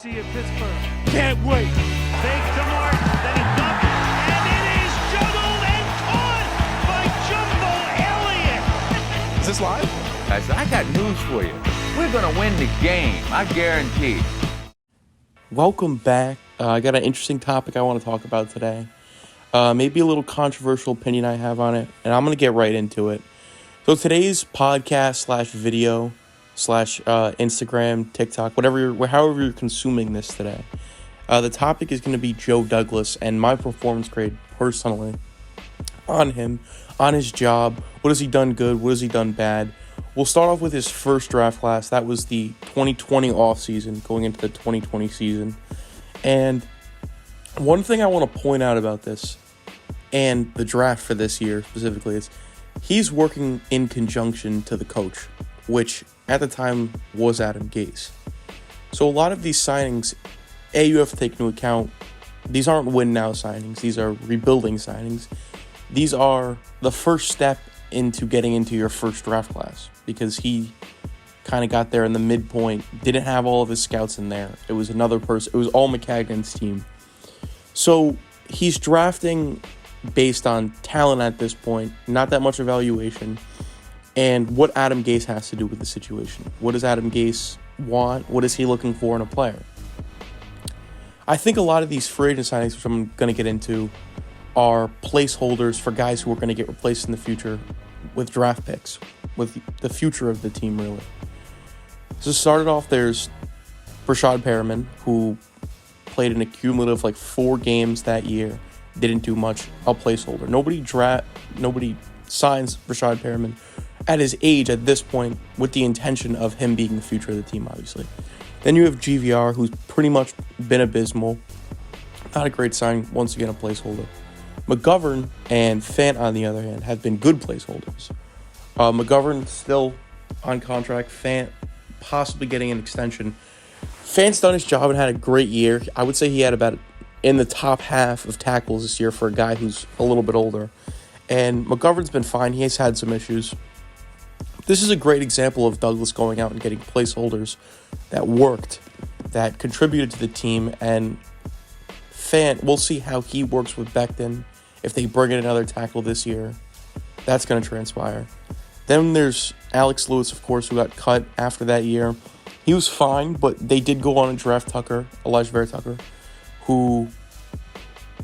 See you, Pittsburgh. Can't wait. Fake to Martin, then he dumped, and it is juggled and caught by Jumbo Elliott. Is this live? Guys, I got news for you. We're going to win the game. I guarantee. Welcome back. I got an interesting topic I want to talk about today. Maybe a little controversial opinion I have on it, and I'm going to get right into it. So today's podcast / video / Instagram, TikTok, however you're consuming this today. The topic is going to be Joe Douglas and my performance grade personally on him, on his job. What has he done good? What has he done bad? We'll start off with his first draft class. That was the 2020 offseason going into the 2020 season. And one thing I want to point out about this and the draft for this year specifically is he's working in conjunction to the coach, which at the time was Adam Gase. So a lot of these signings, you have to take into account, these aren't win-now signings. These are rebuilding signings. These are the first step into getting into your first draft class because he kind of got there in the midpoint, didn't have all of his scouts in there. It was another person. It was all McCagnon's team. So he's drafting based on talent at this point, not that much evaluation, and what Adam Gase has to do with the situation. What does Adam Gase want? What is he looking for in a player? I think a lot of these free agent signings, which I'm going to get into, are placeholders for guys who are going to get replaced in the future with draft picks, with the future of the team, really. So started off, there's Brashad Perriman, who played in a cumulative 4 games that year, didn't do much, a placeholder. Nobody signs Brashad Perriman at his age at this point with the intention of him being the future of the team, obviously. Then you have GVR, who's pretty much been abysmal. Not a great sign, once again a placeholder. McGovern and Fant, on the other hand, have been good placeholders. McGovern still on contract. Fant possibly getting an extension. Fant's done his job and had a great year. I would say he had about in the top half of tackles this year for a guy who's a little bit older. And McGovern's been fine. He has had some issues. This is a great example of Douglas going out and getting placeholders that worked, that contributed to the team. And Fant, we'll see how he works with Becton. If they bring in another tackle this year, that's going to transpire. Then there's Alex Lewis, of course, who got cut after that year. He was fine, but they did go on and draft Elijah Vera Tucker, who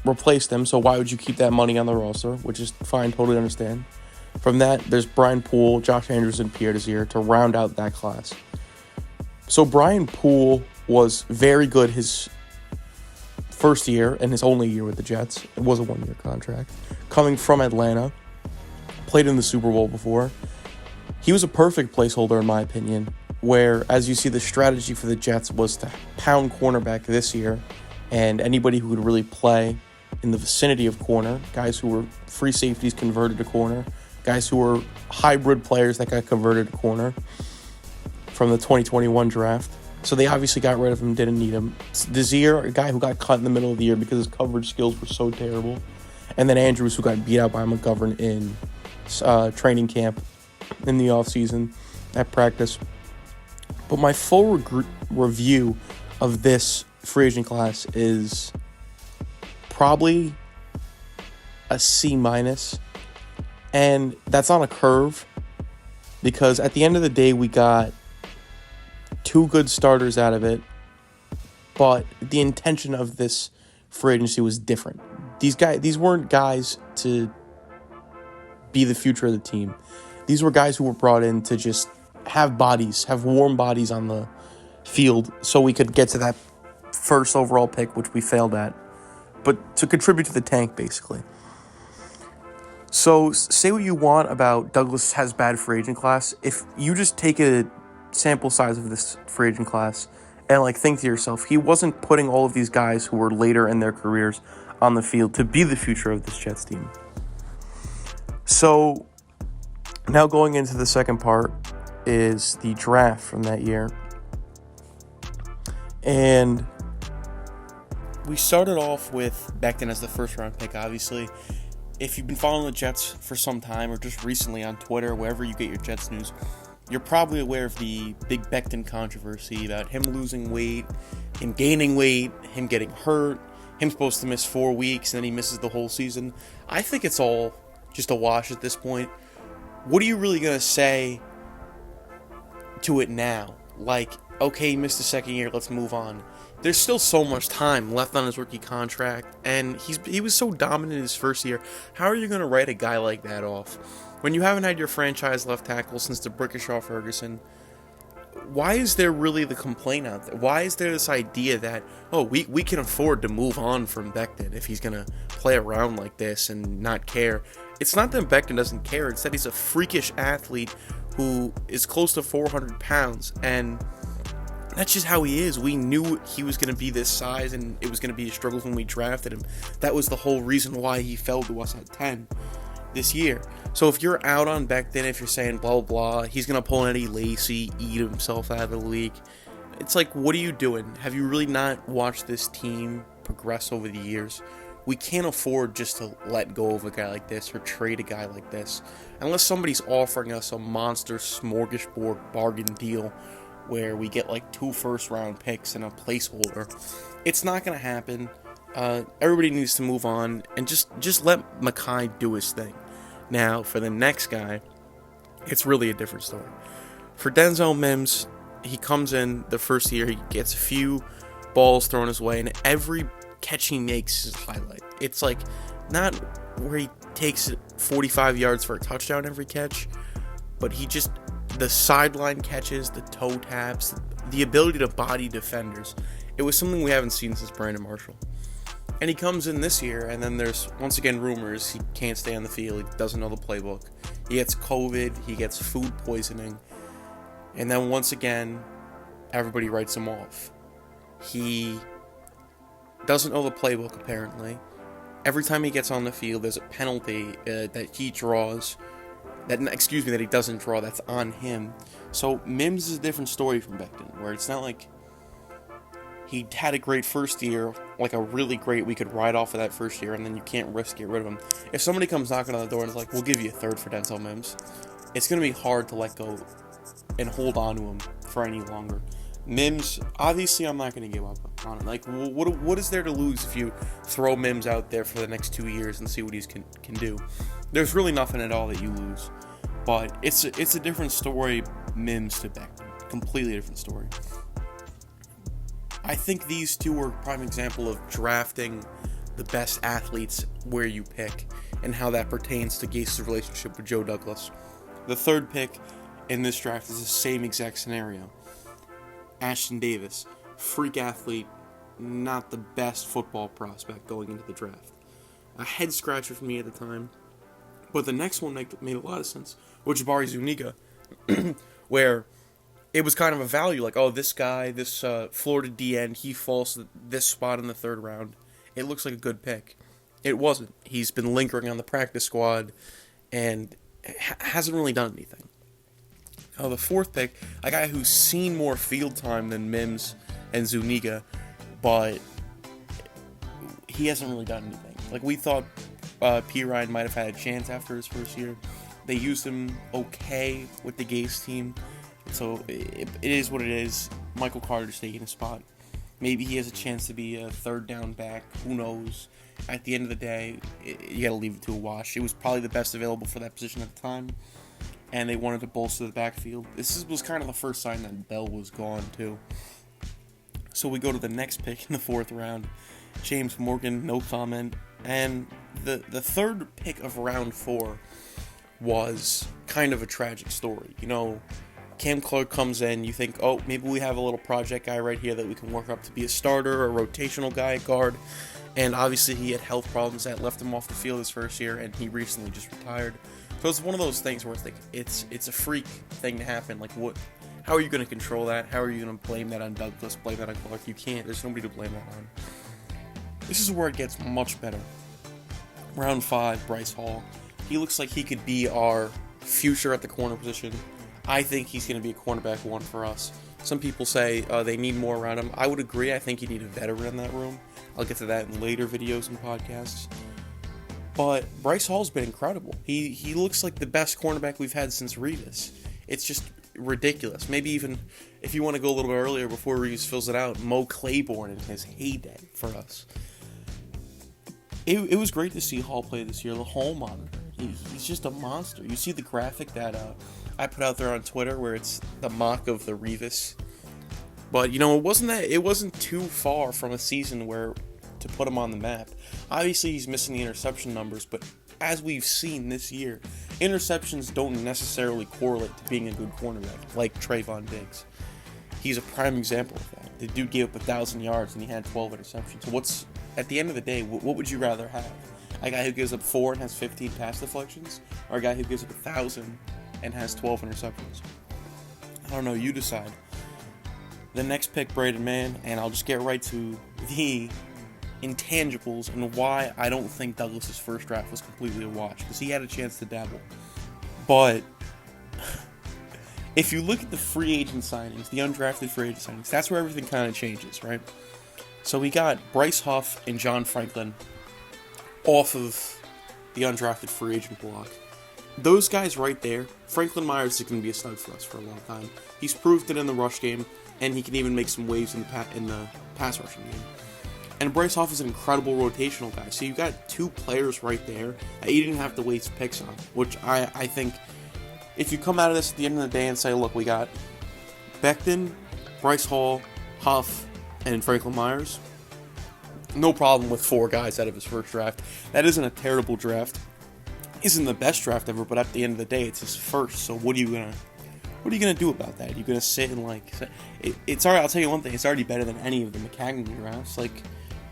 replaced him. So why would you keep that money on the roster? Which is fine, totally understand. From that, there's Brian Poole, Josh Andrews, and Pierre Desir to round out that class. So Brian Poole was very good his first year and his only year with the Jets. It was a 1-year contract. Coming from Atlanta, played in the Super Bowl before. He was a perfect placeholder in my opinion, where, as you see, the strategy for the Jets was to pound cornerback this year, and anybody who could really play in the vicinity of corner, guys who were free safeties converted to corner, guys who were hybrid players that got converted to corner from the 2021 draft. So they obviously got rid of him, didn't need him. Desir, a guy who got cut in the middle of the year because his coverage skills were so terrible. And then Andrews, who got beat out by McGovern in training camp in the offseason at practice. But my full review of this free agent class is probably a C-. And that's on a curve because at the end of the day, we got 2 good starters out of it, but the intention of this free agency was different. These weren't guys to be the future of the team. These were guys who were brought in to just have warm bodies on the field so we could get to that first overall pick, which we failed at, but to contribute to the tank, basically. So say what you want about Douglas has bad free agent class. If you just take a sample size of this free agent class and think to yourself, he wasn't putting all of these guys who were later in their careers on the field to be the future of this Jets team. So now going into the second part is the draft from that year. And we started off with Becton as the first round pick, obviously. If you've been following the Jets for some time or just recently on Twitter, wherever you get your Jets news, you're probably aware of the big Becton controversy about him losing weight, him gaining weight, him getting hurt, him supposed to miss 4 weeks, and then he misses the whole season. I think it's all just a wash at this point. What are you really going to say to it now? Like, okay, he missed the second year, let's move on. There's still so much time left on his rookie contract, and he was so dominant in his first year. How are you going to write a guy like that off? When you haven't had your franchise left tackle since the Brickishaw Ferguson, why is there really the complaint out there? Why is there this idea that, oh, we can afford to move on from Becton if he's going to play around like this and not care? It's not that Becton doesn't care. It's that he's a freakish athlete who is close to 400 pounds, and that's just how he is. We knew he was going to be this size, and it was going to be a struggle when we drafted him. That was the whole reason why he fell to us at 10 this year. So if you're out on Becton, if you're saying blah, blah, blah, he's going to pull an Eddie Lacy, eat himself out of the league, it's like, what are you doing? Have you really not watched this team progress over the years? We can't afford just to let go of a guy like this or trade a guy like this. Unless somebody's offering us a monster smorgasbord bargain deal where we get like 2 first-round picks and a placeholder. It's not going to happen. Everybody needs to move on and just let Mackay do his thing. Now, for the next guy, it's really a different story. For Denzel Mims, he comes in the first year, he gets a few balls thrown his way, and every catch he makes is a highlight. It's like not where he takes it 45 yards for a touchdown every catch, but the sideline catches, the toe taps, the ability to body defenders. It was something we haven't seen since Brandon Marshall. And he comes in this year, and then there's, once again, rumors he can't stay on the field, he doesn't know the playbook. He gets COVID, he gets food poisoning, and then once again, everybody writes him off. He doesn't know the playbook, apparently. Every time he gets on the field, there's a penalty that he draws, that he doesn't draw, that's on him. So Mims is a different story from Becton, where it's not like he had a great first year, like a really great, we could ride off of that first year, and then you can't risk getting rid of him. If somebody comes knocking on the door and is like, we'll give you a third for Denzel Mims, it's going to be hard to let go and hold on to him for any longer. Mims, obviously I'm not going to give up on him. Like, what is there to lose if you throw Mims out there for the next 2 years and see what he can do? There's really nothing at all that you lose. But it's a different story, Mims to Becton. Completely different story. I think these two are a prime example of drafting the best athletes where you pick and how that pertains to Gase's relationship with Joe Douglas. The third pick in this draft is the same exact scenario. Ashton Davis, freak athlete, not the best football prospect going into the draft. A head scratcher for me at the time. But the next one made a lot of sense, which is Jabari Zuniga, where it was kind of a value, like, oh, this guy, this Florida DN, he falls to this spot in the third round. It looks like a good pick. It wasn't. He's been lingering on the practice squad and hasn't really done anything. The fourth pick, a guy who's seen more field time than Mims and Zuniga, but he hasn't really done anything. Like, we thought P. Ryan might have had a chance after his first year. They used him okay with the Gase team. So it is what it is. Michael Carter's taking a spot. Maybe he has a chance to be a third down back. Who knows? At the end of the day, you got to leave it to a wash. It was probably the best available for that position at the time, and they wanted to bolster the backfield. This was kind of the first sign that Bell was gone, too. So we go to the next pick in the fourth round. James Morgan, no comment. And the third pick of round 4 was kind of a tragic story. You know, Cam Clark comes in, you think, oh, maybe we have a little project guy right here that we can work up to be a starter or a rotational guy at guard. And obviously he had health problems that left him off the field his first year, and he recently just retired. So it's one of those things where it's like, it's a freak thing to happen. Like, how are you going to control that? How are you going to blame that on Douglas, blame that on Clark? You can't. There's nobody to blame that on. This is where it gets much better. Round 5, Bryce Hall. He looks like he could be our future at the corner position. I think he's going to be a cornerback 1 for us. Some people say they need more around him. I would agree. I think you need a veteran in that room. I'll get to that in later videos and podcasts. But Bryce Hall's been incredible. He looks like the best cornerback we've had since Revis. It's just ridiculous. Maybe even, if you want to go a little bit earlier before Reeves fills it out, Mo Claiborne in his heyday for us. It was great to see Hall play this year. The Hall monitor, he's just a monster. You see the graphic that I put out there on Twitter where it's the mock of the Revis. But, it wasn't too far from a season where to put him on the map. Obviously, he's missing the interception numbers, but as we've seen this year, interceptions don't necessarily correlate to being a good cornerback, like Trayvon Diggs. He's a prime example of that. The dude gave up 1,000 yards and he had 12 interceptions. So at the end of the day, what would you rather have? A guy who gives up 4 and has 15 pass deflections, or a guy who gives up 1,000 and has 12 interceptions? I don't know, you decide. The next pick, Braden Mann, and I'll just get right to the intangibles and why I don't think Douglas's first draft was completely a wash, because he had a chance to dabble. But if you look at the free agent signings, the undrafted free agent signings, that's where everything kind of changes, right? So we got Bryce Huff and John Franklin off of the undrafted free agent block. Those guys right there, Franklin Myers is going to be a stud for us for a long time. He's proved it in the rush game, and he can even make some waves in the pass rushing game. And Bryce Huff is an incredible rotational guy. So you got 2 players right there that you didn't have to waste picks on, which I think if you come out of this at the end of the day and say, look, we got Becton, Bryce Hall, Huff, and Franklin Myers, no problem with 4 guys out of his first draft. That isn't a terrible draft. Isn't the best draft ever, but at the end of the day, it's his first. So what are you gonna do about that? Are you gonna sit and it's alright. I'll tell you one thing. It's already better than any of the McCagnon drafts.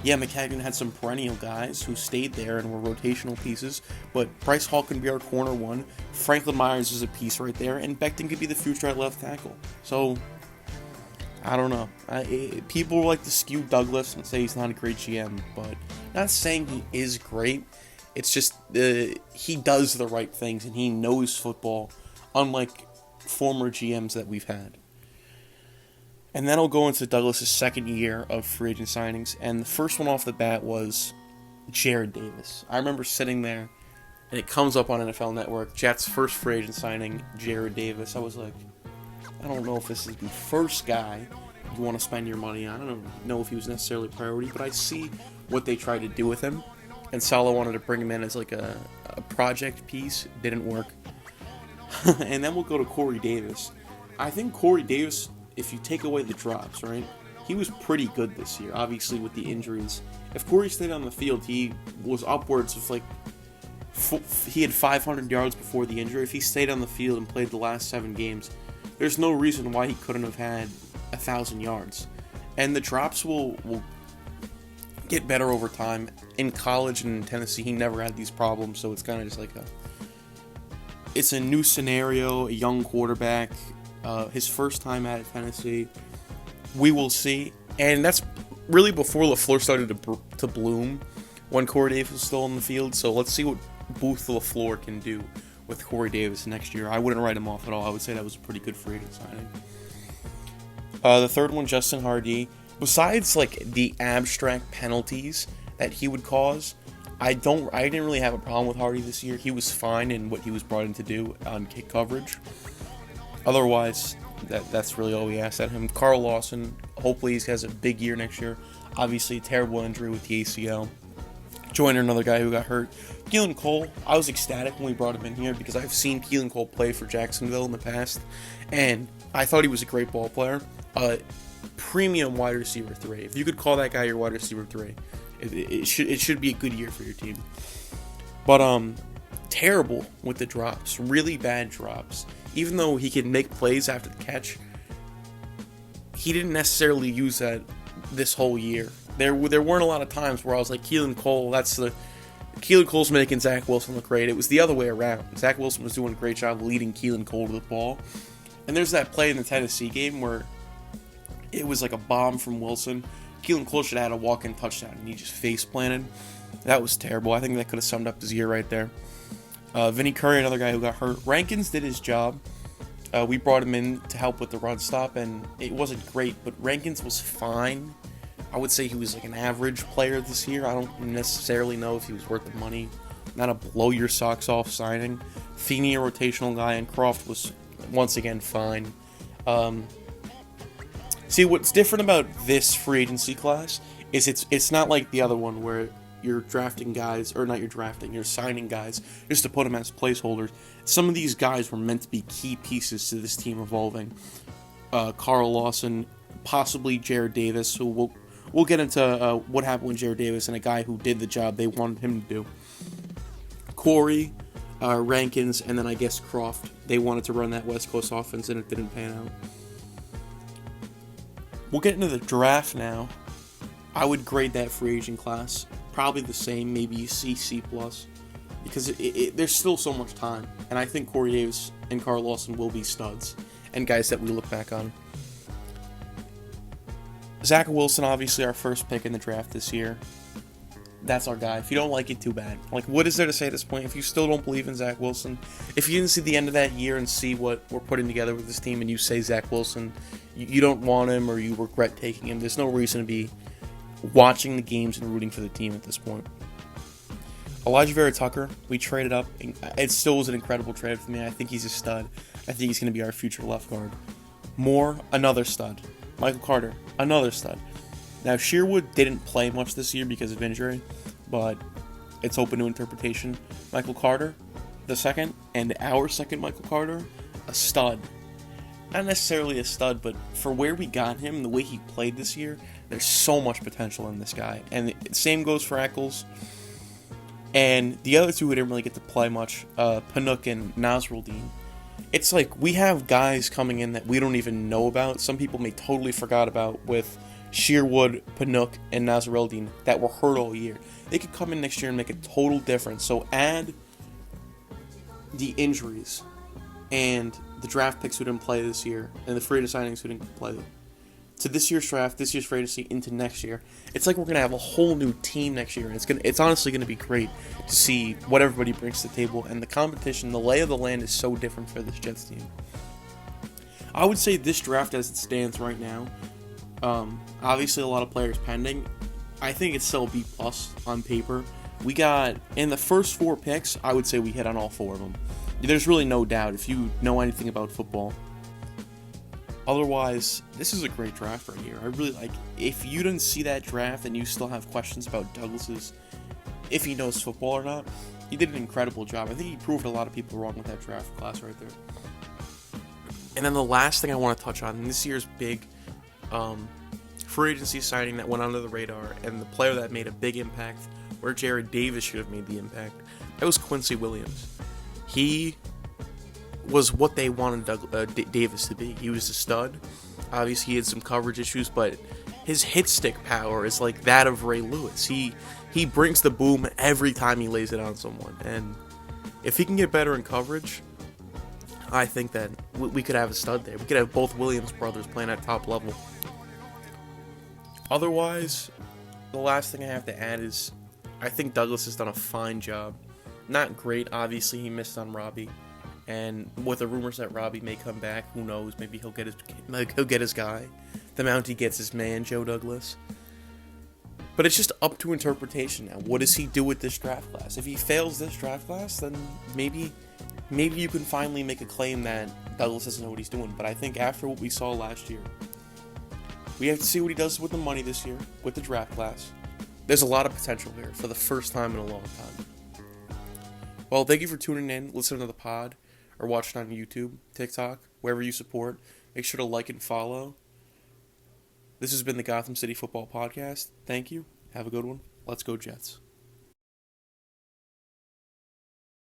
Yeah, McCagnon had some perennial guys who stayed there and were rotational pieces, but Bryce Hall can be our corner 1. Franklin Myers is a piece right there, and Becton could be the future at left tackle. So I don't know. People like to skew Douglas and say he's not a great GM, but not saying he is great. It's just he does the right things and he knows football, unlike former GMs that we've had. And then I'll go into Douglas' second year of free agent signings, and the first one off the bat was Jared Davis. I remember sitting there, and it comes up on NFL Network, Jets' first free agent signing, Jared Davis. I was like, I don't know if this is the first guy you want to spend your money on. I don't know if he was necessarily a priority, but I see what they tried to do with him. And Saleh wanted to bring him in as like a project piece. Didn't work. And then we'll go to Corey Davis. I think Corey Davis, if you take away the drops, right, he was pretty good this year, obviously with the injuries. If Corey stayed on the field, he was upwards of he had 500 yards before the injury. If he stayed on the field and played the last 7 games, there's no reason why he couldn't have had 1,000 yards. And the drops will get better over time. In college and in Tennessee, he never had these problems, so it's kind of just it's a new scenario, a young quarterback, his first time at Tennessee. We will see. And that's really before LaFleur started to bloom, when Corey Davis was still on the field. So let's see what Booth LaFleur can do with Corey Davis next year. I wouldn't write him off at all. I would say that was a pretty good free agent signing. The third one, Justin Hardee. Besides the abstract penalties that he would cause, I didn't really have a problem with Hardee this year. He was fine in what he was brought in to do on kick coverage. Otherwise, that's really all we asked at him. Carl Lawson, hopefully he has a big year next year. Obviously, a terrible injury with the ACL. Joyner, another guy who got hurt. Keelan Cole, I was ecstatic when we brought him in here because I've seen Keelan Cole play for Jacksonville in the past, and I thought he was a great ball player. Premium wide receiver 3. If you could call that guy your wide receiver 3, it should be a good year for your team. But terrible with the drops, really bad drops. Even though he can make plays after the catch, he didn't necessarily use that this whole year. There weren't a lot of times where I was like, Keelan Cole's making Zach Wilson look great. It was the other way around. Zach Wilson was doing a great job leading Keelan Cole to the ball. And there's that play in the Tennessee game where it was like a bomb from Wilson. Keelan Cole should have had a walk-in touchdown, and he just face-planted. That was terrible. I think that could have summed up his year right there. Vinny Curry, another guy who got hurt. Rankins did his job. We brought him in to help with the run stop, and it wasn't great, but Rankins was fine. I would say he was an average player this year. I don't necessarily know if he was worth the money. Not a blow-your-socks-off signing. Feeney, a rotational guy, and Croft was once again, fine. See, what's different about this free agency class is it's not like the other one where you're drafting guys, or not you're signing guys just to put them as placeholders. Some of these guys were meant to be key pieces to this team evolving. Carl Lawson, possibly Jared Davis, who we'll get into what happened with Jared Davis and a guy who did the job they wanted him to do. Corey, Rankins, and then I guess Croft. They wanted to run that West Coast offense and it didn't pan out. We'll get into the draft now. I would grade that free agent class probably the same, maybe C+, because there's still so much time. And I think Corey Davis and Carl Lawson will be studs and guys that we look back on. Zach Wilson, obviously our first pick in the draft this year. That's our guy. If you don't like it, too bad. Like, what is there to say at this point? If you still don't believe in Zach Wilson, if you didn't see the end of that year and see what we're putting together with this team and you say Zach Wilson, you don't want him or you regret taking him, there's no reason to be watching the games and rooting for the team at this point. Elijah Vera Tucker, we traded up. It still was an incredible trade for me. I think he's a stud. I think he's going to be our future left guard. Moore, another stud. Michael Carter, another stud. Now, Sherwood didn't play much this year because of injury, but it's open to interpretation. Michael Carter, the second, and our second Michael Carter, a stud. Not necessarily a stud, but for where we got him, the way he played this year, there's so much potential in this guy. And the same goes for Eccles. And the other two who didn't really get to play much, Panook and Nasruddin. It's like we have guys coming in that we don't even know about. Some people may totally forgot about with Sherwood, Panook, and Nasruddin that were hurt all year. They could come in next year and make a total difference. So add the injuries and the draft picks who didn't play this year and the free agent signings who didn't play to this year's draft, this year's free agency into next year. It's like we're gonna have a whole new team next year, and it's honestly gonna be great to see what everybody brings to the table. And the competition, the lay of the land is so different for this Jets team. I would say this draft as it stands right now, obviously a lot of players pending. I think it's still a B+ on paper. We got, in the first 4 picks, I would say we hit on all 4 of them. There's really no doubt if you know anything about football. Otherwise, this is a great draft right here. I really like. If you didn't see that draft and you still have questions about Douglas's, if he knows football or not, he did an incredible job. I think he proved a lot of people wrong with that draft class right there. And then the last thing I want to touch on, this year's big free agency signing that went under the radar, and the player that made a big impact, where Jared Davis should have made the impact, that was Quincy Williams. He was what they wanted Davis to be. He was a stud. Obviously, he had some coverage issues, but his hit stick power is like that of Ray Lewis. He brings the boom every time he lays it on someone, and if he can get better in coverage, I think that we could have a stud there. We could have both Williams brothers playing at top level. Otherwise, the last thing I have to add is I think Douglas has done a fine job. Not great, obviously, he missed on Robbie. And with the rumors that Robbie may come back, who knows? Maybe he'll get his guy. The Mountie gets his man, Joe Douglas. But it's just up to interpretation now. What does he do with this draft class? If he fails this draft class, then maybe you can finally make a claim that Douglas doesn't know what he's doing. But I think after what we saw last year, we have to see what he does with the money this year, with the draft class. There's a lot of potential here for the first time in a long time. Well, thank you for tuning in, listening to the pod, or watching on YouTube, TikTok, wherever you support. Make sure to like and follow. This has been the Gotham City Football Podcast. Thank you. Have a good one. Let's go Jets.